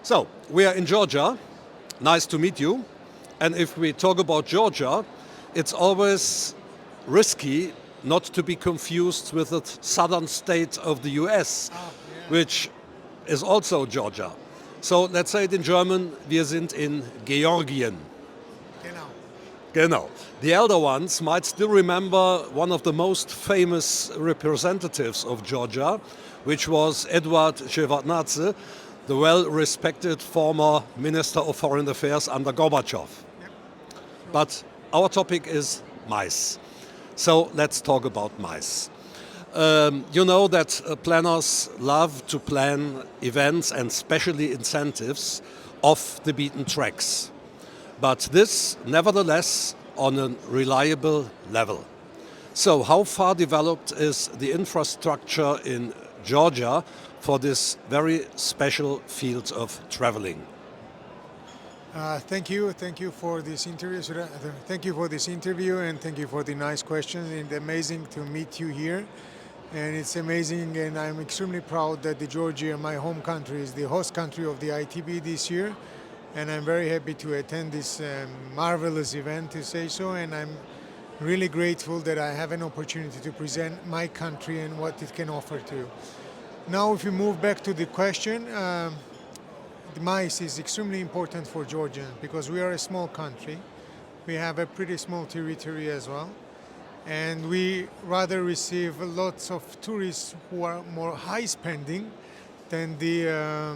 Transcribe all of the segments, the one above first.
So, we are in Georgia. Nice to meet you. And if we talk about Georgia, it's always risky not to be confused with the southern state of the US, which is also Georgia. So let's say it in German, wir sind in Georgien. Genau. The elder ones might still remember one of the most famous representatives of Georgia, which was Eduard Shevardnadze, the well-respected former Minister of Foreign Affairs under Gorbachev. Yep. But our topic is MICE. So let's talk about MICE. You know that planners love to plan events and especially incentives off the beaten tracks. But this, nevertheless, on a reliable level. So how far developed is the infrastructure in Georgia for this very special field of traveling? Thank you for this interview. Thank you for this interview and thank you for the nice questions. It's amazing to meet you here, and it's amazing, and I'm extremely proud that the Georgia, my home country, is the host country of the ITB this year, and I'm very happy to attend this marvelous event, to say so, and I'm really grateful that I have an opportunity to present my country and what it can offer to you. Now, if we move back to the question, the MICE is extremely important for Georgia because we are a small country. We have a pretty small territory as well. And we rather receive lots of tourists who are more high spending than the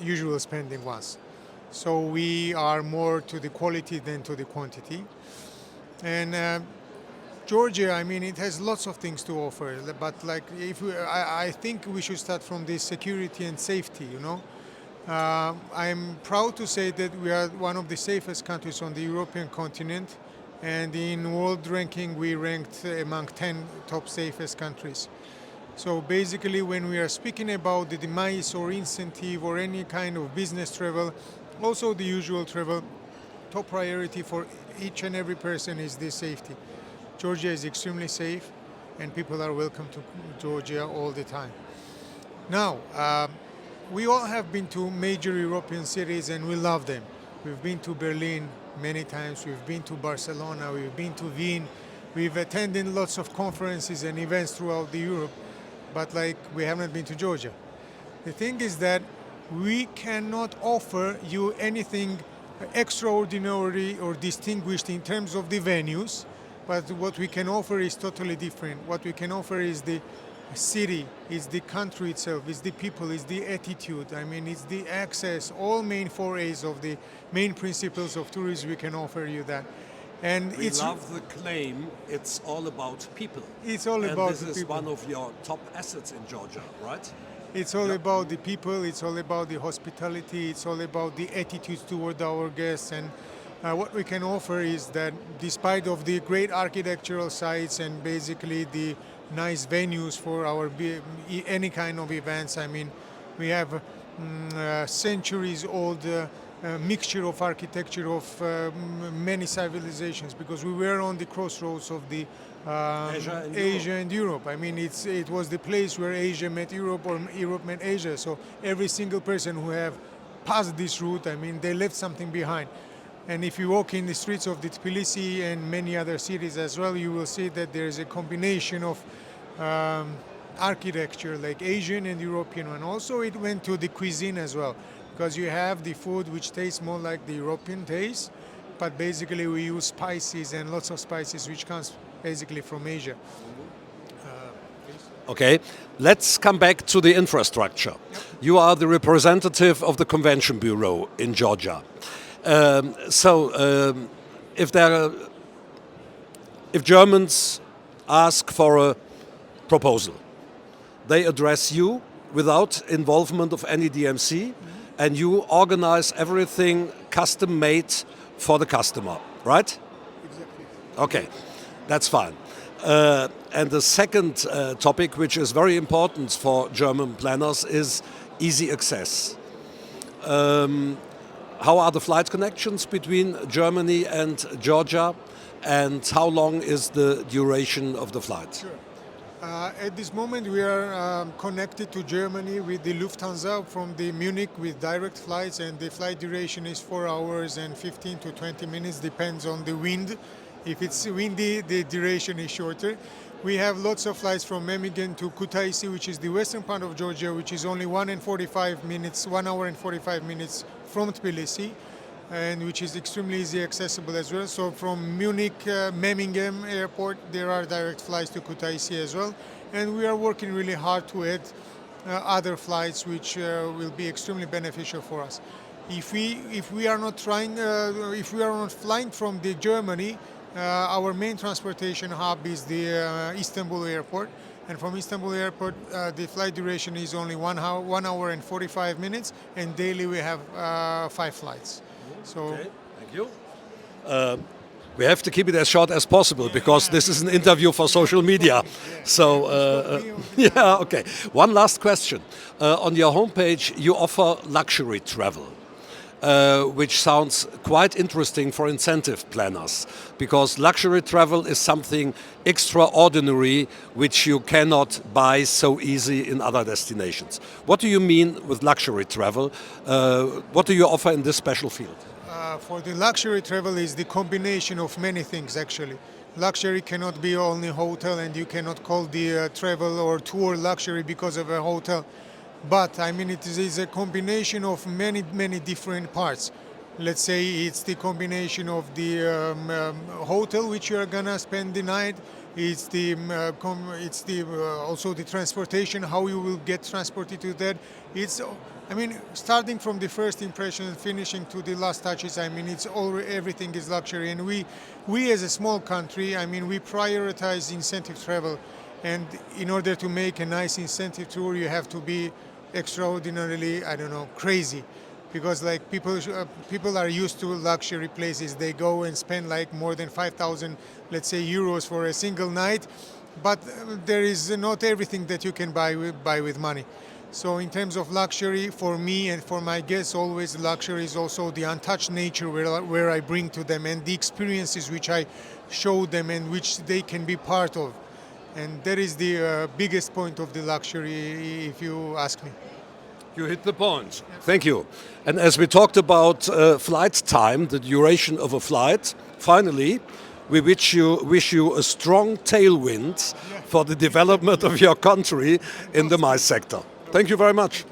usual spending was. So we are more to the quality than to the quantity. And Georgia, I mean, it has lots of things to offer, but like I think we should start from the security and safety, you know. I'm proud to say that we are one of the safest countries on the European continent, and in world ranking we ranked among 10 top safest countries. So basically when we are speaking about the MICE or incentive or any kind of business travel, also the usual travel, top priority for each and every person is the safety. Georgia is extremely safe and people are welcome to Georgia all the time. Now, we all have been to major European cities and we love them. We've been to Berlin many times, we've been to Barcelona, we've been to Wien, we've attended lots of conferences and events throughout the Europe, but like we haven't been to Georgia. The thing is that we cannot offer you anything extraordinary or distinguished in terms of the venues, but what we can offer is totally different. What we can offer is the city, is the country itself, is the people, is the attitude. I mean, it's the access, all main 4As of the main principles of tourism, we can offer you that. And we love the claim, it's all about people. It's all about the people. This is one of your top assets in Georgia, right? It's all about the people, it's all about the hospitality, it's all about the attitudes toward our guests. And what we can offer is that despite of the great architectural sites and basically the nice venues for our any kind of events, I mean, we have centuries old mixture of architecture of many civilizations, because we were on the crossroads of the Asia and Europe. I mean, it was the place where Asia met Europe or Europe met Asia. So every single person who have passed this route, I mean, they left something behind. And if you walk in the streets of the Tiflis and many other cities as well, you will see that there is a combination of architecture like Asian and European, and also it went to the cuisine as well, because you have the food which tastes more like the European taste, but basically we use spices and lots of spices which comes basically from Asia. Okay, let's come back to the infrastructure. Yep. You are the representative of the Convention Bureau in Georgia. If Germans ask for a proposal, they address you without involvement of any DMC, and you organize everything custom made for the customer, right? Exactly. Okay, that's fine. And the second topic, which is very important for German planners, is easy access. How are the flight connections between Germany and Georgia, and how long is the duration of the flight? Sure. At this moment, we are connected to Germany with the Lufthansa from the Munich with direct flights, and the flight duration is 4 hours and 15 to 20 minutes, depends on the wind. If it's windy, the duration is shorter. We have lots of flights from Memmingen to Kutaisi, which is the western part of Georgia, which is only 1 hour and 45 minutes from Tbilisi, and which is extremely easy accessible as well. So from Munich, Memmingen airport, there are direct flights to Kutaisi as well. And we are working really hard to add other flights which will be extremely beneficial for us. If we are not flying from the Germany, our main transportation hub is the Istanbul airport. And from Istanbul airport, the flight duration is only 1 hour and 45 minutes, and daily we have 5 flights. So, okay, thank you. We have to keep it as short as possible because this is an interview for social media. So, yeah, okay. One last question. On your homepage, you offer luxury travel, which sounds quite interesting for incentive planners, because luxury travel is something extraordinary which you cannot buy so easy in other destinations. What do you mean with luxury travel? What do you offer in this special field? For the luxury travel is the combination of many things actually. Luxury cannot be only hotel, and you cannot call the travel or tour luxury because of a hotel. But I mean, it is a combination of many different parts. Let's say it's the combination of the hotel which you are gonna spend the night. It's also the transportation, how you will get transported to that. I mean, starting from the first impression, finishing to the last touches. I mean, everything is luxury, and we as a small country, I mean, we prioritize incentive travel, and in order to make a nice incentive tour, you have to be extraordinarily, I don't know, crazy, because like people are used to luxury places. They go and spend like more than 5,000, let's say, euros for a single night, but there is not everything that you can buy with money. So in terms of luxury, for me and for my guests, always luxury is also the untouched nature where I bring to them, and the experiences which I show them and which they can be part of. And that is the biggest point of the luxury, if you ask me. You hit the point. Thank you. And as we talked about flight time, the duration of a flight, finally, we wish you a strong tailwind for the development of your country in the MICE sector. Thank you very much.